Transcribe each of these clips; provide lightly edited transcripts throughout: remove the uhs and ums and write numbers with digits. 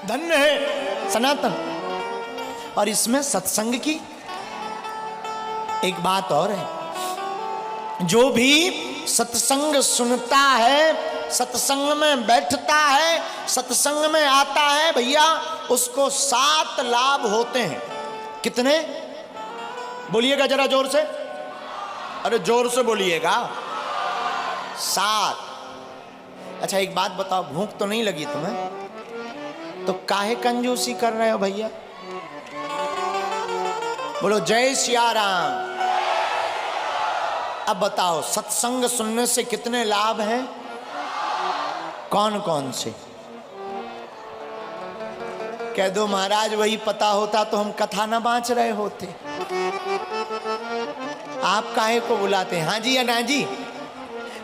धन्य है सनातन। और इसमें सत्संग की एक बात और है, जो भी सत्संग सुनता है, सत्संग में बैठता है, सत्संग में आता है भैया, उसको 7 लाभ होते हैं। कितने? बोलिएगा जरा जोर से, अरे जोर से बोलिएगा। 7। अच्छा एक बात बताओ, भूख तो नहीं लगी तुम्हें? तो काहे कंजूसी कर रहे हो भैया? बोलो जय सिया राम। अब बताओ सत्संग सुनने से कितने लाभ हैं? कौन कौन से? कह दो महाराज वही पता होता तो हम कथा ना बाँच रहे होते। आप काहे को बुलाते हैं? हाँ जी या ना जी?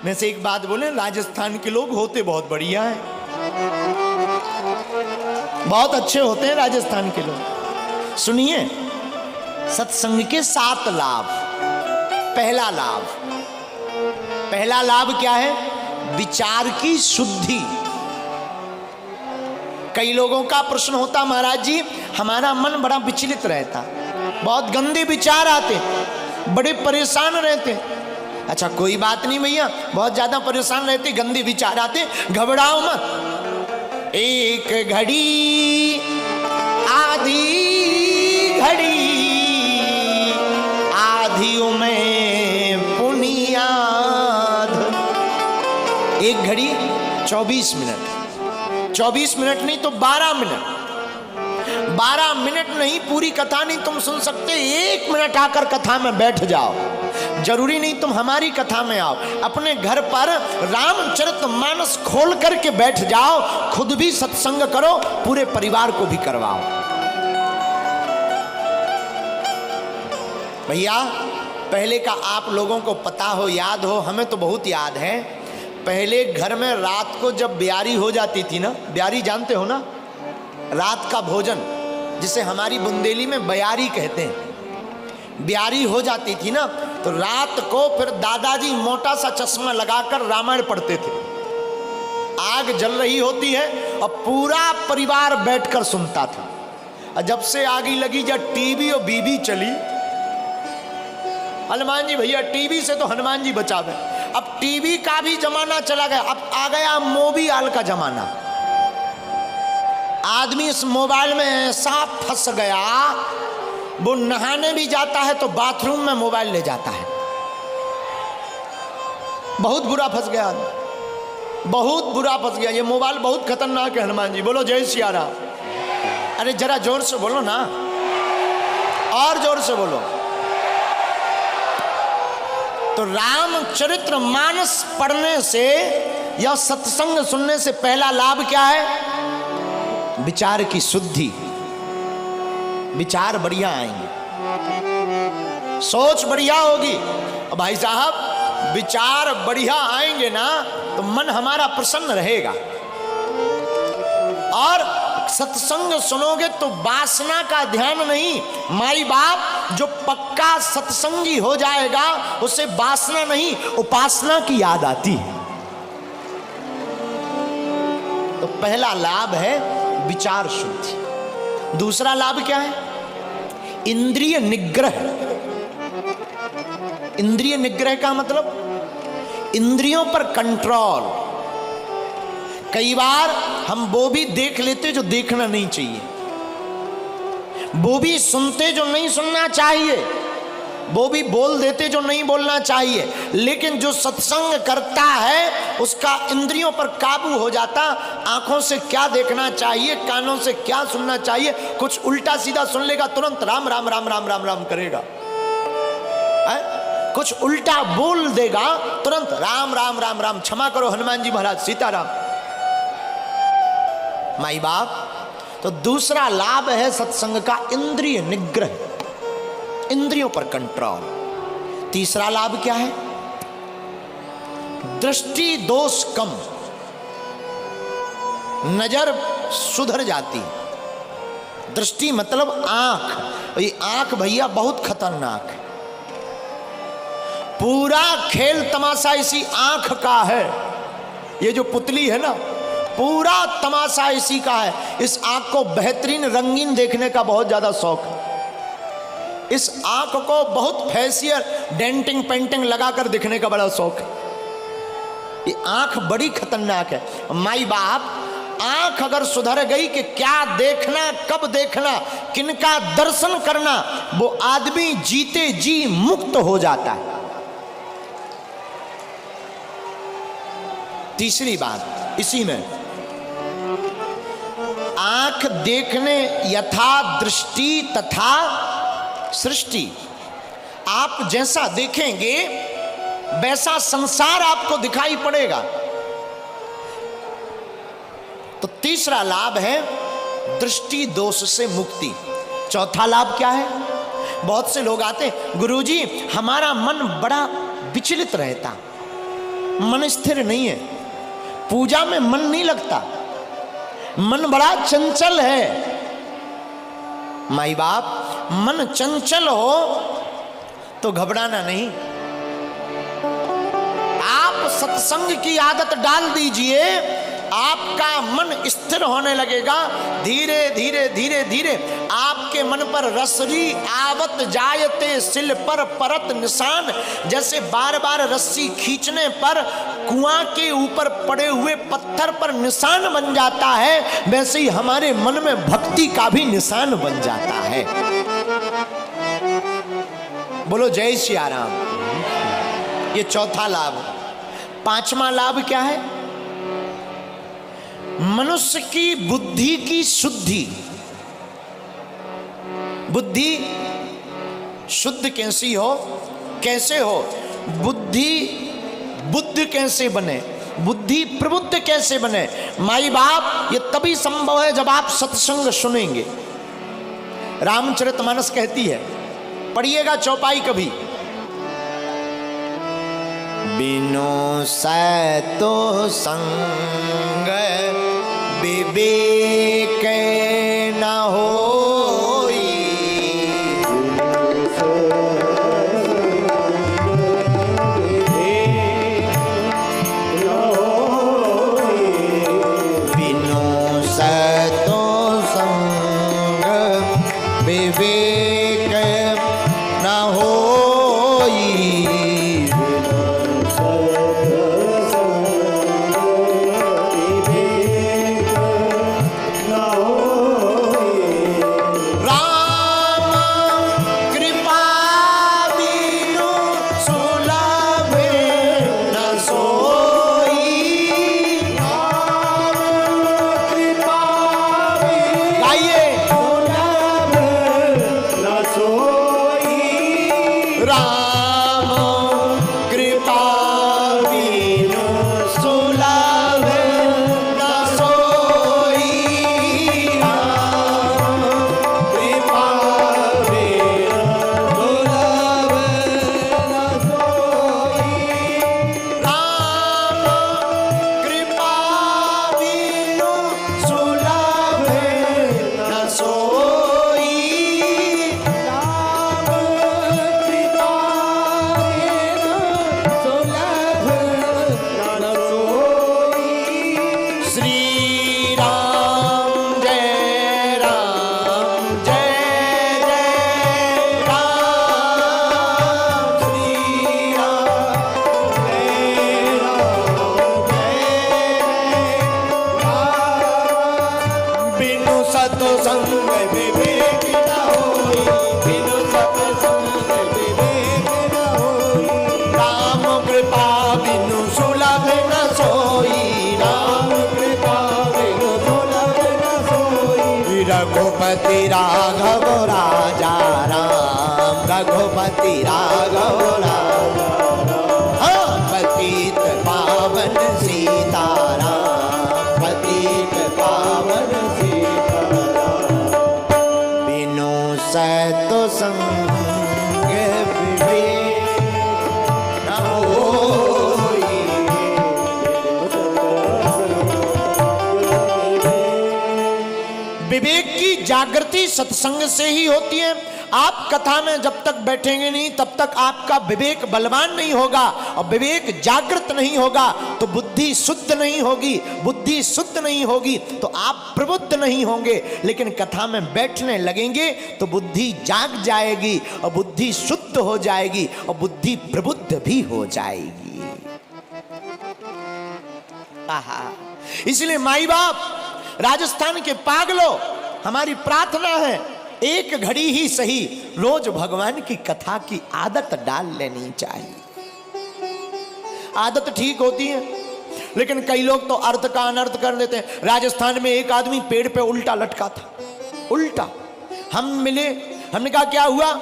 मैं से एक बात बोले, राजस्थान के लोग होते बहुत बढ़िया हैं, बहुत अच्छे होते हैं राजस्थान के लोग। सुनिए सत्संग के 7 लाभ। पहला लाभ क्या है? विचार की शुद्धि। कई लोगों का प्रश्न होता, महाराज जी हमारा मन बड़ा विचलित रहता, बहुत गंदे विचार आते, बड़े परेशान रहते। अच्छा कोई बात नहीं भैया, बहुत ज्यादा परेशान रहते, गंदे विचार आते, घबराओ मत। एक घड़ी आधी घड़ी, आधियों में पुनियाद। एक घड़ी 24 मिनट, 24 मिनट नहीं तो 12 मिनट। 12 मिनट नहीं, पूरी कथा नहीं तुम सुन सकते, 1 मिनट आकर कथा में बैठ जाओ। जरूरी नहीं तुम हमारी कथा में आओ, अपने घर पर रामचरितमानस खोल करके बैठ जाओ, खुद भी सत्संग करो, पूरे परिवार को भी करवाओ। भैया पहले का आप लोगों को पता हो, याद हो, हमें तो बहुत याद है। पहले घर में रात को जब ब्यारी हो जाती थी ना, ब्यारी जानते हो ना, रात का भोजन जिसे हमारी बुंदेली में बयारी कहते हैं, ब्यारी हो जाती थी ना, तो रात को फिर दादाजी मोटा सा चश्मा लगाकर रामायण पढ़ते थे। आग जल रही होती है और पूरा परिवार बैठकर सुनता था। और जब से आग लगी, जब टीवी और बीबी चली, हनुमान जी भैया टीवी से तो हनुमान जी बचावे। अब टीवी का भी जमाना चला गया, अब आ गया मोबाइल का जमाना। आदमी इस मोबाइल में ऐसा फंस गया, वो नहाने भी जाता है तो बाथरूम में मोबाइल ले जाता है। बहुत बुरा फंस गया, बहुत बुरा फंस गया। ये मोबाइल बहुत खतरनाक है हनुमान जी। बोलो जय सिया राम। अरे जरा जोर से बोलो ना, और जोर से बोलो। तो रामचरितमानस पढ़ने से या सत्संग सुनने से पहला लाभ क्या है? विचार की शुद्धि। विचार बढ़िया आएंगे, सोच बढ़िया होगी। भाई साहब विचार बढ़िया आएंगे ना तो मन हमारा प्रसन्न रहेगा। और सत्संग सुनोगे तो वासना का ध्यान नहीं। माई बाप जो पक्का सत्संगी हो जाएगा उसे वासना नहीं, उपासना की याद आती है। तो पहला लाभ है विचार शुद्धि। दूसरा लाभ क्या है? इंद्रिय निग्रह। इंद्रिय निग्रह का मतलब इंद्रियों पर कंट्रोल। कई बार हम वो भी देख लेते जो देखना नहीं चाहिए, वो भी सुनते जो नहीं सुनना चाहिए, वो भी बोल देते जो नहीं बोलना चाहिए। लेकिन जो सत्संग करता है उसका इंद्रियों पर काबू हो जाता। आंखों से क्या देखना चाहिए, कानों से क्या सुनना चाहिए, कुछ उल्टा सीधा सुन लेगा तुरंत राम राम राम राम राम राम करेगा। कुछ उल्टा बोल देगा तुरंत राम राम राम राम, क्षमा करो हनुमान जी महाराज, सीताराम। माई बाप, तो दूसरा लाभ है सत्संग का इंद्रिय निग्रह, इंद्रियों पर कंट्रोल। तीसरा लाभ क्या है? दृष्टि दोष कम, नजर सुधर जाती। दृष्टि मतलब आंख। ये आंख भैया बहुत खतरनाक है। पूरा खेल तमाशा इसी आंख का है। ये जो पुतली है ना, पूरा तमाशा इसी का है। इस आंख को बेहतरीन रंगीन देखने का बहुत ज्यादा शौक है। इस आंख को बहुत फैशियल डेंटिंग पेंटिंग लगाकर दिखने का बड़ा शौक है। ये आंख बड़ी खतरनाक है। माई बाप आंख अगर सुधर गई कि क्या देखना, कब देखना, किनका दर्शन करना, वो आदमी जीते जी मुक्त हो जाता है। तीसरी बात इसी में, आंख देखने यथा दृष्टि तथा सृष्टि। आप जैसा देखेंगे वैसा संसार आपको दिखाई पड़ेगा। तो तीसरा लाभ है दृष्टि दोष से मुक्ति। चौथा लाभ क्या है? बहुत से लोग आते हैं, गुरुजी हमारा मन बड़ा विचलित रहता, मन स्थिर नहीं है, पूजा में मन नहीं लगता, मन बड़ा चंचल है। माई बाप मन चंचल हो तो घबराना नहीं। आप सत्संग की आदत डाल दीजिए, आपका मन स्थिर होने लगेगा। धीरे धीरे धीरे धीरे आपके मन पर रसरी आवत जायते सिल पर परत निशान। जैसे बार बार रस्सी खींचने पर कुआं के ऊपर पड़े हुए पत्थर पर निशान बन जाता है, वैसे ही हमारे मन में भक्ति का भी निशान बन जाता है। बोलो जय सिया राम। ये चौथा लाभ। पांचवा लाभ क्या है? मनुष्य की बुद्धि की शुद्धि। बुद्धि शुद्ध कैसी हो, कैसे हो? बुद्धि बुद्ध कैसे बने, बुद्धि प्रबुद्ध कैसे बने? माई बाप ये तभी संभव है जब आप सत्संग सुनेंगे। रामचरितमानस कहती है, पढ़िएगा चौपाई कभी। बिनु सतो संग विवेक न होई, बिनु सतो संग विवेक न होई। रघुपति राघव राजा राम, रघुपति राघव राजा राम, पतित पावन सीताराम, पतित पावन सीताराम। बिनु सतो संग विवेक न होई। विवेक की जागृति सत्संग से ही होती है। आप कथा में जब तक बैठेंगे नहीं तब तक आपका विवेक बलवान नहीं होगा, और विवेक जागृत नहीं होगा तो बुद्धि शुद्ध नहीं होगी, बुद्धि शुद्ध नहीं होगी तो आप प्रबुद्ध नहीं होंगे। लेकिन कथा में बैठने लगेंगे तो बुद्धि जाग जाएगी और बुद्धि शुद्ध हो जाएगी और बुद्धि प्रबुद्ध भी हो जाएगी। आहा, इसलिए माई बाप राजस्थान के पागलों, हमारी प्रार्थना है एक घड़ी ही सही रोज भगवान की कथा की आदत डाल लेनी चाहिए। आदत ठीक होती है, लेकिन कई लोग तो अर्थ का अनर्थ कर देते हैं। राजस्थान में एक आदमी पेड़ पे उल्टा लटका था, उल्टा। हम मिले, हमने कहा क्या हुआ,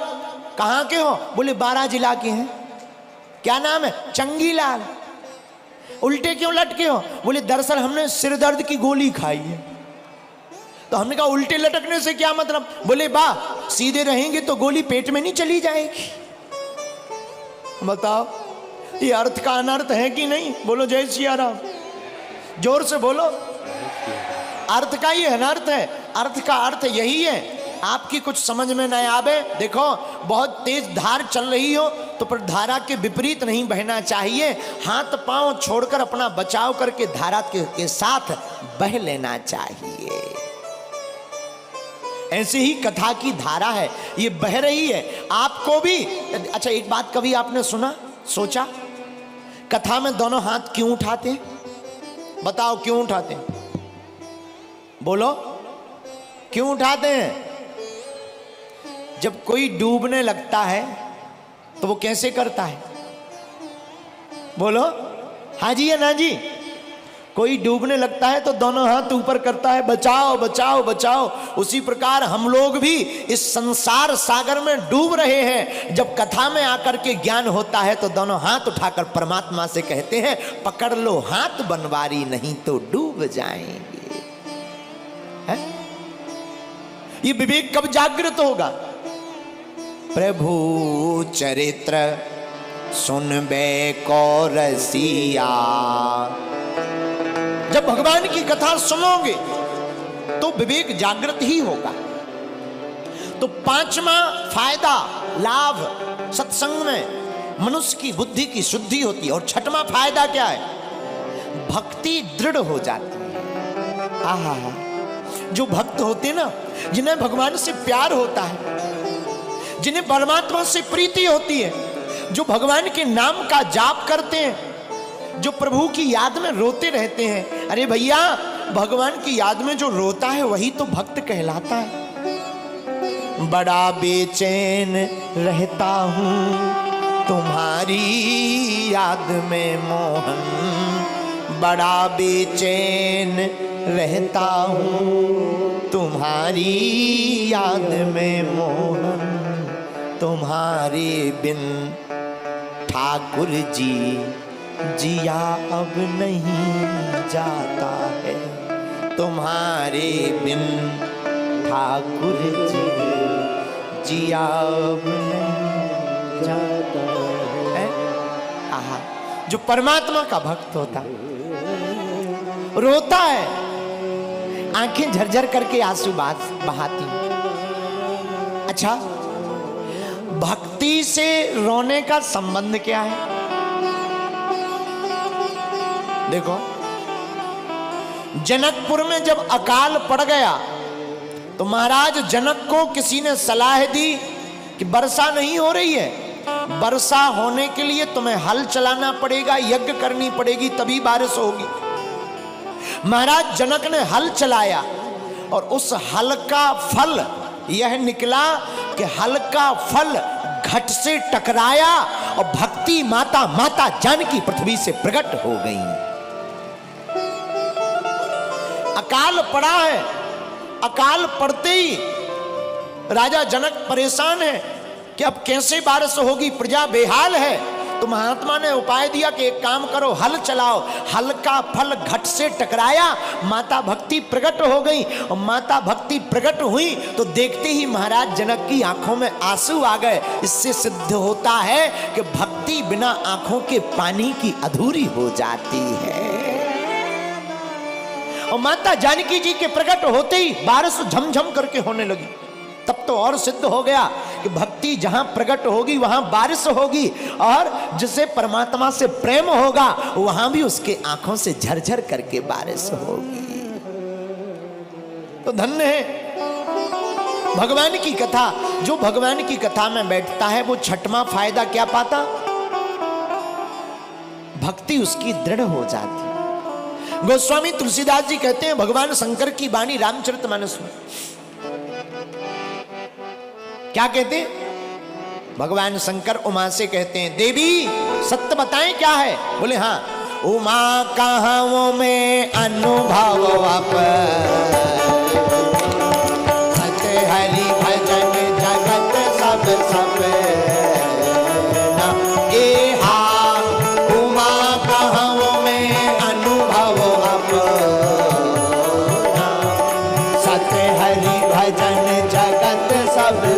कहाँ के हो? बोले 12 जिला के हैं। क्या नाम है? चंगीलाल। उल्टे क्यों लटके हो? बोले दरअसल हमने सिर दर्द की गोली खाई है। तो हमने कहा उल्टे लटकने से क्या मतलब? बोले बा सीधे रहेंगे तो गोली पेट में नहीं चली जाएगी। बताओ ये अर्थ का अनर्थ है कि नहीं? बोलो जय सिया राम, जोर से बोलो। अर्थ का ये अनर्थ है, अर्थ का अर्थ यही है। आपकी कुछ समझ में न आवे, देखो बहुत तेज धार चल रही हो तो पर धारा के विपरीत नहीं बहना चाहिए। हाथ पांव छोड़कर अपना बचाव करके धारा के साथ बह लेना चाहिए। ऐसे ही कथा की धारा है, ये बह रही है आपको भी। अच्छा एक बात कभी आपने सुना, सोचा कथा में दोनों हाथ क्यों उठाते हैं? बताओ क्यों उठाते हैं? बोलो क्यों उठाते हैं? जब कोई डूबने लगता है तो वो कैसे करता है? बोलो हाँ जी या ना जी? कोई डूबने लगता है तो दोनों हाथ ऊपर करता है, बचाओ बचाओ बचाओ। उसी प्रकार हम लोग भी इस संसार सागर में डूब रहे हैं। जब कथा में आकर के ज्ञान होता है तो दोनों हाथ उठाकर परमात्मा से कहते हैं पकड़ लो हाथ बनवारी, नहीं तो डूब जाएंगे। है? ये विवेक कब जागृत होगा? प्रभु चरित्र सुनबे को रसिया। जब भगवान की कथा सुनोगे तो विवेक जागृत ही होगा। तो पांचवा फायदा लाभ सत्संग में मनुष्य की बुद्धि की शुद्धि होती है। और छठवां फायदा क्या है? भक्ति दृढ़ हो जाती है। आहा, जो भक्त होते ना, जिन्हें भगवान से प्यार होता है, जिन्हें परमात्मा से प्रीति होती है, जो भगवान के नाम का जाप करते हैं, जो प्रभु की याद में रोते रहते हैं। अरे भैया भगवान की याद में जो रोता है वही तो भक्त कहलाता है। बड़ा बेचैन रहता हूँ तुम्हारी याद में मोहन, बड़ा बेचैन रहता हूँ तुम्हारी याद में मोहन, तुम्हारे बिन ठाकुर जी जिया अब नहीं जाता है, तुम्हारे बिन ठाकुर जी जिया अब नहीं जाता है। आहा, जो परमात्मा का भक्त होता रोता है, आंखें झरझर करके आंसू बहाती। अच्छा, भक्ति से रोने का संबंध क्या है? देखो जनकपुर में जब अकाल पड़ गया तो महाराज जनक को किसी ने सलाह दी कि वर्षा नहीं हो रही है, वर्षा होने के लिए तुम्हें हल चलाना पड़ेगा, यज्ञ करनी पड़ेगी, तभी बारिश होगी। महाराज जनक ने हल चलाया और उस हल का फल यह निकला कि हल का फल घट से टकराया और भक्ति माता जानकी पृथ्वी से प्रकट हो गई। अकाल पड़ा है, अकाल पड़ते ही राजा जनक परेशान है कि अब कैसे बारिश होगी, प्रजा बेहाल है। तो महात्मा ने उपाय दिया कि एक काम करो, हल चलाओ। हल का फल घट से टकराया, माता भक्ति प्रकट हो गई और माता भक्ति प्रकट हुई तो देखते ही महाराज जनक की आंखों में आंसू आ गए। इससे सिद्ध होता है कि भक्ति बिना आंखों के पानी की अधूरी हो जाती है। और माता जानकी जी के प्रकट होते ही बारिश झमझम करके होने लगी। तब तो और सिद्ध हो गया कि भक्ति जहां प्रकट होगी वहां बारिश होगी, और जिसे परमात्मा से प्रेम होगा वहां भी उसके आंखों से झरझर करके बारिश होगी। तो धन्य है भगवान की कथा। जो भगवान की कथा में बैठता है वो छठवां फायदा क्या पाता? भक्ति उसकी दृढ़ हो जाती। गोस्वामी तुलसीदास जी कहते हैं भगवान शंकर की वाणी रामचरितमानस में क्या कहते हैं? भगवान शंकर उमा से कहते हैं देवी सत्य बताएं क्या है? बोले हाँ। उमा कहां में अनुभव आप, सत्य हरि भजन जगत सब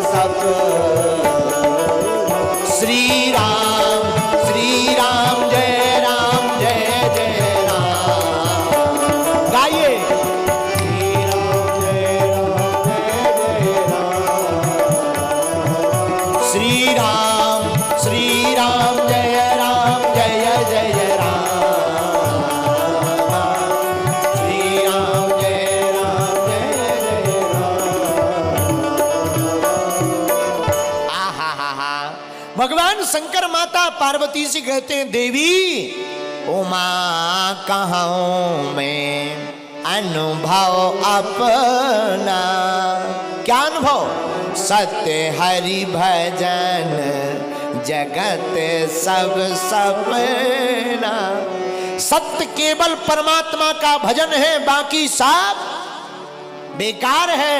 सब श्री राम जय जय राम। गाइए श्री राम जय राम जय जय राम। श्री राम जय राम। आहा हा हा। भगवान शंकर माता पार्वती से कहते हैं देवी उमा कहां में अनुभव अपना। क्या अनुभव? सत्य हरि भजन जगत सब सपना। सत्य केवल परमात्मा का भजन है, बाकी सब बेकार है।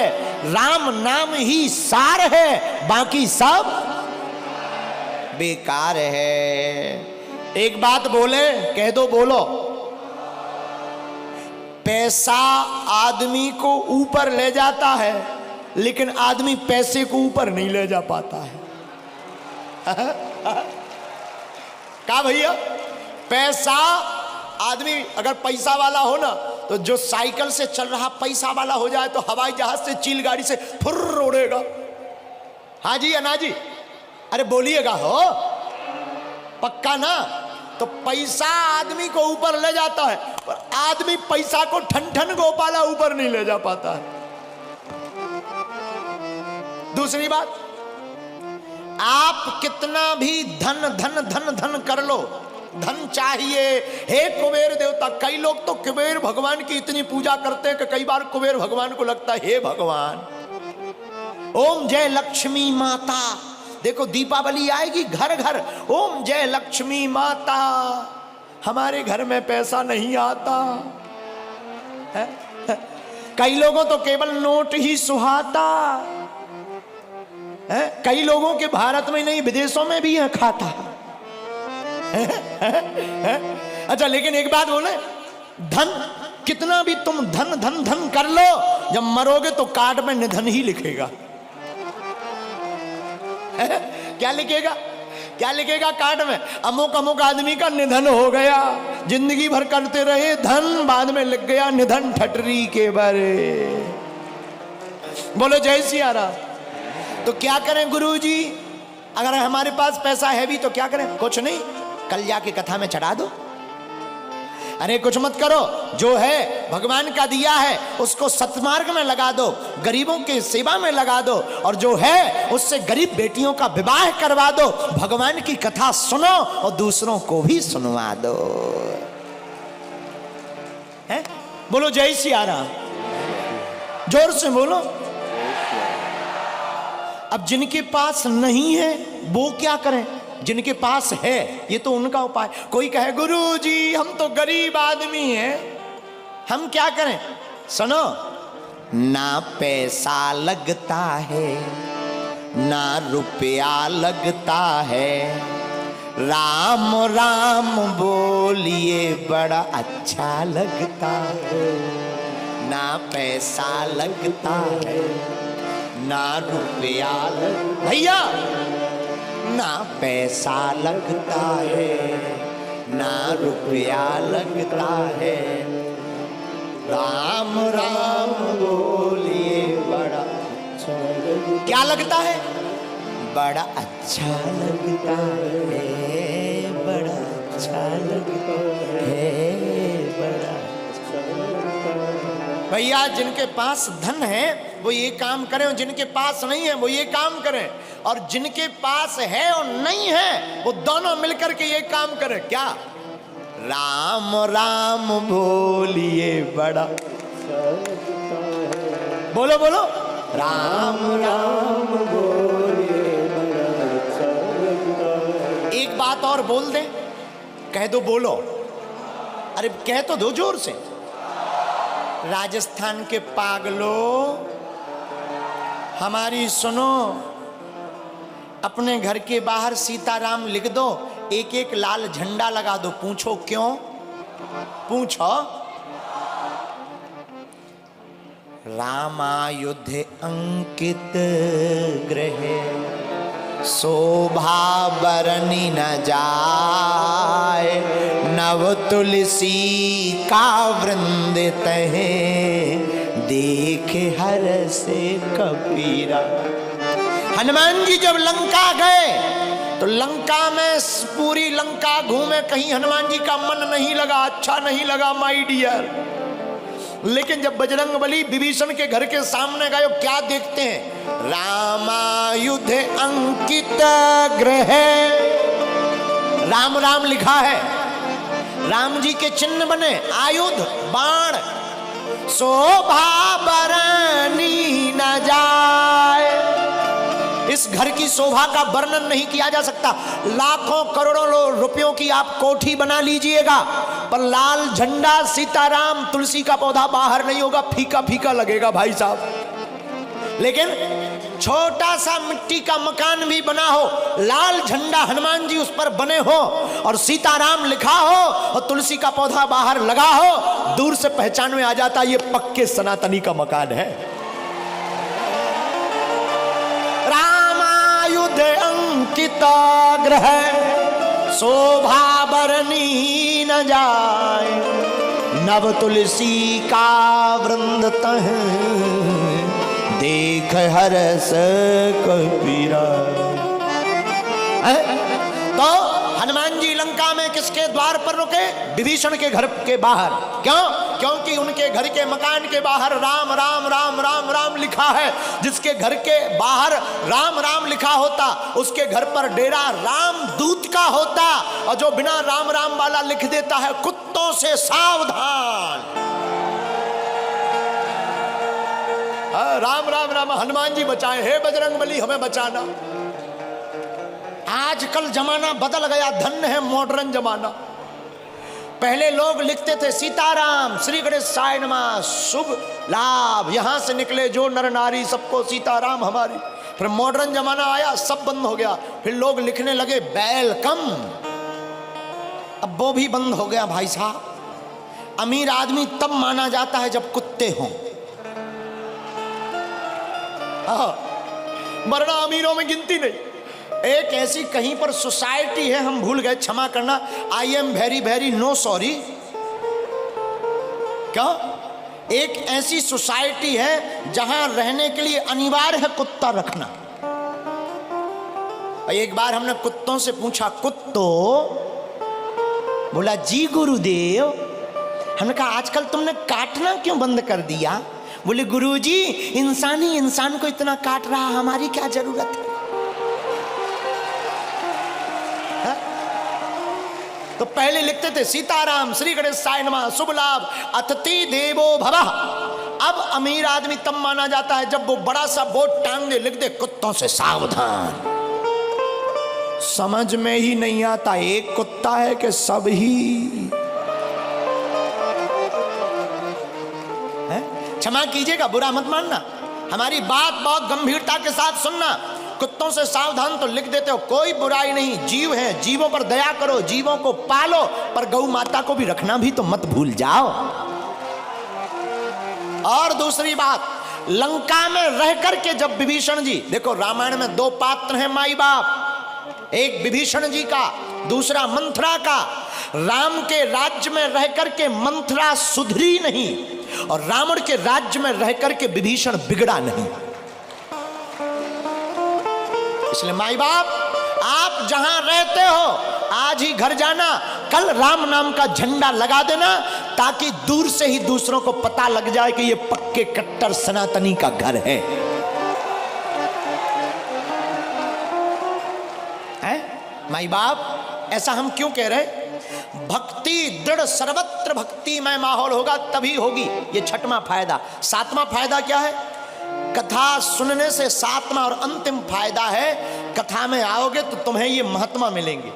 राम नाम ही सार है, बाकी सब बेकार है। एक बात बोले, कह दो, बोलो। पैसा आदमी को ऊपर ले जाता है, लेकिन आदमी पैसे को ऊपर नहीं ले जा पाता है। क्या भैया? पैसा आदमी अगर पैसा वाला हो ना, तो जो साइकिल से चल रहा पैसा वाला हो जाए तो हवाई जहाज से, चिल गाड़ी से फुर्र उड़ेगा। हाँ जी अना जी, अरे बोलिएगा हो, पक्का ना? तो पैसा आदमी को ऊपर ले जाता है, पर आदमी पैसा को ठन ठन गोपाला ऊपर नहीं ले जा पाता है। दूसरी बात, आप कितना भी धन धन धन धन कर लो, धन चाहिए, हे कुबेर देवता। कई लोग तो कुबेर भगवान की इतनी पूजा करते हैं कि कई बार कुबेर भगवान को लगता है हे भगवान, ओम जय लक्ष्मी माता। देखो दीपावली आएगी घर घर, ओम जय लक्ष्मी माता। हमारे घर में पैसा नहीं आता है? कई लोगों तो केवल नोट ही सुहाता है। कई लोगों के भारत में नहीं, विदेशों में भी है खाता है? अच्छा, लेकिन एक बात बोले, धन कितना भी तुम धन धन धन कर लो, जब मरोगे तो कार्ड में निधन ही लिखेगा। क्या लिखेगा? क्या लिखेगा कार्ड में? अमुक अमुक आदमी का निधन हो गया, जिंदगी भर करते रहे धन, बाद में लिख गया निधन ठटरी के बारे। बोलो जय सिया राम। तो क्या करें गुरुजी? अगर हमारे पास पैसा है भी तो क्या करें? कुछ नहीं, कल जाके कथा में चढ़ा दो। अरे कुछ मत करो, जो है भगवान का दिया है उसको सत्मार्ग में लगा दो, गरीबों की सेवा में लगा दो, और जो है उससे गरीब बेटियों का विवाह करवा दो। भगवान की कथा सुनो और दूसरों को भी सुनवा दो। है? बोलो जय सिया राम, जोर से बोलो। अब जिनके पास नहीं है वो क्या करें? जिनके पास है ये तो उनका उपाय। कोई कहे गुरुजी हम तो गरीब आदमी हैं, हम क्या करें? सुनो, ना पैसा लगता है, ना रुपया लगता है, राम राम बोलिए बड़ा अच्छा लगता है। ना पैसा लगता है, ना रुपया भैया, ना पैसा लगता है, ना रुपया लगता है, राम राम बोलिए बड़ा अच्छा। क्या लगता है? बड़ा अच्छा लगता है, बड़ा अच्छा लगता है, बड़ा अच्छा लगता है। भैया जिनके पास धन है वो ये काम करें, और जिनके पास नहीं है वो ये काम करें, और जिनके पास है और नहीं है वो दोनों मिलकर के ये काम करें। क्या? राम राम बोलिए, बड़ा बोलो बोलो, राम राम बोलिए, बड़ा। एक बात और बोल दे, कह दो, बोलो, अरे कह तो दो जोर से। राजस्थान के पागलों, हमारी सुनो, अपने घर के बाहर सीताराम लिख दो, एक एक लाल झंडा लगा दो। पूछो क्यों? पूछो। रामायुध अंकित गृह, शोभा बरनी न जाए, नव तुलसी का वृंद तहे, देखे हर से कबीरा। हनुमान जी जब लंका गए तो लंका में पूरी लंका घूमे, कहीं हनुमान जी का मन नहीं लगा, अच्छा नहीं लगा माय डियर। लेकिन जब बजरंग बली विभीषण के घर के सामने गए, क्या देखते हैं? रामायुध अंकित गृह, राम राम लिखा है, राम जी के चिन्ह बने, आयुध बाण, शोभा बरनी न जाए। इस घर की शोभा का वर्णन नहीं किया जा सकता। लाखों करोड़ों रुपयों की आप कोठी बना लीजिएगा, पर लाल झंडा सीताराम तुलसी का पौधा बाहर नहीं होगा, फीका फीका लगेगा भाई साहब। लेकिन छोटा सा मिट्टी का मकान भी बना हो, लाल झंडा हनुमान जी उस पर बने हो और सीताराम लिखा हो और तुलसी का पौधा बाहर लगा हो, दूर से पहचान में आ जाता ये पक्के सनातनी का मकान है। रामायुध अंकित गृह, शोभा बरनी न जाए, नव तुलसी का वृंद तह, देख हरस कबीरा। तो हनुमान जी लंका में किसके द्वार पर रुके? विभीषण के घर के बाहर। क्यों? क्योंकि उनके घर के मकान के बाहर राम राम राम राम राम लिखा है। जिसके घर के बाहर राम राम लिखा होता उसके घर पर डेरा राम दूत का होता, और जो बिना राम राम वाला लिख देता है कुत्तों से सावधान। राम राम राम, हनुमान जी बचाए, हे बजरंग बली हमें बचाना। आजकल जमाना बदल गया, धन्य है मॉडर्न जमाना। पहले लोग लिखते थे सीताराम श्री गणेशाय नमः, शुभ लाभ, यहां से निकले जो नर नारी सबको सीताराम हमारी। फिर मॉडर्न जमाना आया, सब बंद हो गया। फिर लोग लिखने लगे वेलकम, अब वो भी बंद हो गया भाई साहब। अमीर आदमी तब माना जाता है जब कुत्ते हों, वरना अमीरों में गिनती नहीं। एक ऐसी कहीं पर सोसाइटी है, हम भूल गए, क्षमा करना, I am very very no sorry. क्या? एक ऐसी सोसाइटी है जहां रहने के लिए अनिवार्य है कुत्ता रखना। एक बार हमने कुत्तों से पूछा, कुत्तों? बोला जी गुरुदेव। हमने कहा आजकल तुमने काटना क्यों बंद कर दिया? बोले गुरुजी इंसान ही इंसान को इतना काट रहा, हमारी क्या जरूरत है? तो पहले लिखते थे सीताराम श्री गणेशाय नमः, शुभ लाभ, अतिथि देवो भवः। अब अमीर आदमी तब माना जाता है जब वो बड़ा सा बोर्ड टांग दे, लिख दे कुत्तों से सावधान। समझ में ही नहीं आता एक कुत्ता है कि सब ही। क्षमा कीजिएगा, बुरा मत मानना, हमारी बात बहुत गंभीरता के साथ सुनना। कुत्तों से सावधान तो लिख देते हो, कोई बुराई नहीं, जीव हैं, जीवों पर दया करो, जीवों को पालो, पर गौ माता को भी रखना भी तो मत भूल जाओ। और दूसरी बात, लंका में रह करके जब विभीषण जी, देखो रामायण में दो पात्र हैं माई बाप, एक विभीषण जी का, दूसरा मंथरा का। राम के राज्य में रह करके मंथरा सुधरी नहीं और रावण के राज्य में रह करके विभीषण बिगड़ा नहीं। इसलिए माई बाप, आप जहां रहते हो आज ही घर जाना, कल राम नाम का झंडा लगा देना, ताकि दूर से ही दूसरों को पता लग जाए कि ये पक्के कट्टर सनातनी का घर है। माई बाप, ऐसा हम क्यों कह रहे? भक्ति दृढ़, सर्वत्र भक्तिमय माहौल होगा तभी होगी। ये छठवां फायदा। सातवां फायदा क्या है? कथा सुनने से सातवां और अंतिम फायदा है, कथा में आओगे तो तुम्हें ये महात्मा मिलेंगे,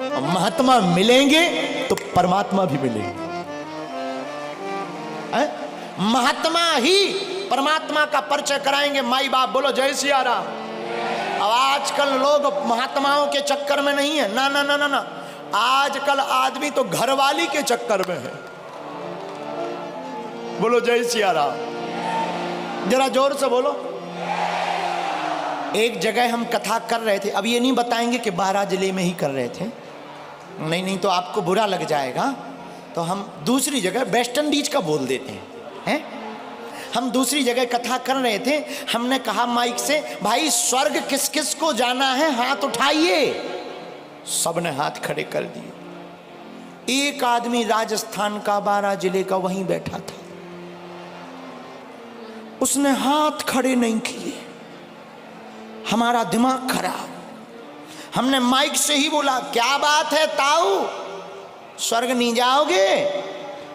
और महात्मा मिलेंगे तो परमात्मा भी मिलेंगे। महात्मा ही परमात्मा का परिचय कराएंगे। माई बाप बोलो जय सिया राम। अब आजकल लोग महात्माओं के चक्कर में नहीं है, ना ना ना ना ना, आजकल आदमी तो घरवाली के चक्कर में है। बोलो जय सिया राम, जरा जोर से बोलो। एक जगह हम कथा कर रहे थे, अब ये नहीं बताएंगे कि 12 जिले में ही कर रहे थे, नहीं नहीं तो आपको बुरा लग जाएगा, तो हम दूसरी जगह वेस्ट इंडीज का बोल देते हैं। हम दूसरी जगह कथा कर रहे थे, हमने कहा माइक से, भाई स्वर्ग किस किस को जाना है हाथ उठाइए। सबने हाथ खड़े कर दिए। एक आदमी राजस्थान का 12 जिले का वहीं बैठा था, उसने हाथ खड़े नहीं किए। हमारा दिमाग खराब, हमने माइक से ही बोला, क्या बात है ताऊ, स्वर्ग नहीं जाओगे?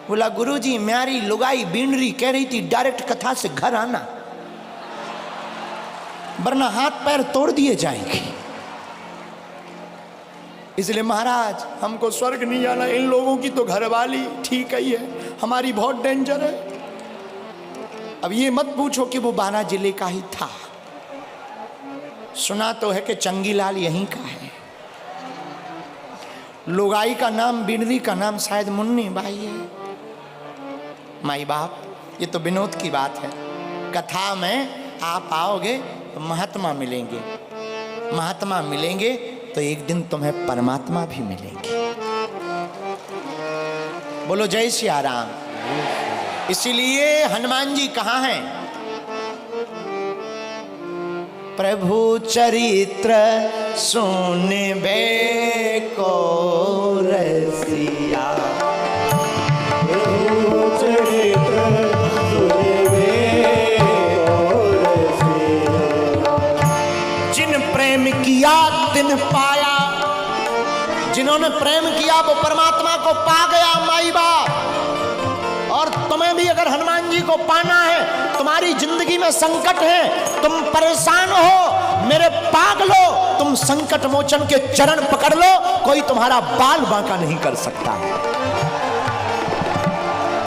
बोला गुरुजी म्यारी लुगाई बीनरी कह रही थी डायरेक्ट कथा से घर आना, वरना हाथ पैर तोड़ दिए जाएंगे। इसलिए महाराज हमको स्वर्ग नहीं जाना, इन लोगों की तो घरवाली ठीक ही है, हमारी बहुत डेंजर है। अब ये मत पूछो कि वो 12 जिले का ही था, सुना तो है कि चंगीलाल यहीं का है, लुगाई का नाम बीनरी का नाम शायद मुन्नी बाई है। माई बाप, ये तो विनोद की बात है। कथा में आप आओगे तो महात्मा मिलेंगे, महात्मा मिलेंगे तो एक दिन तुम्हें परमात्मा भी मिलेंगे। बोलो जय सिया राम। इसीलिए हनुमान जी कहाँ हैं? प्रभु चरित्र सुनबे को रसिया, प्रभु चरित्र सुनबे को रसिया, जिन प्रेम किया तिन पाया। जिन्होंने प्रेम किया वो परमात्मा को पा गया माई बाप। और तुम्हें भी अगर हनुमान जी को पाना है, तुम्हारी जिंदगी में संकट है, तुम परेशान हो, मेरे पागलो, तुम संकट मोचन के चरण पकड़ लो, कोई तुम्हारा बाल बांका नहीं कर सकता।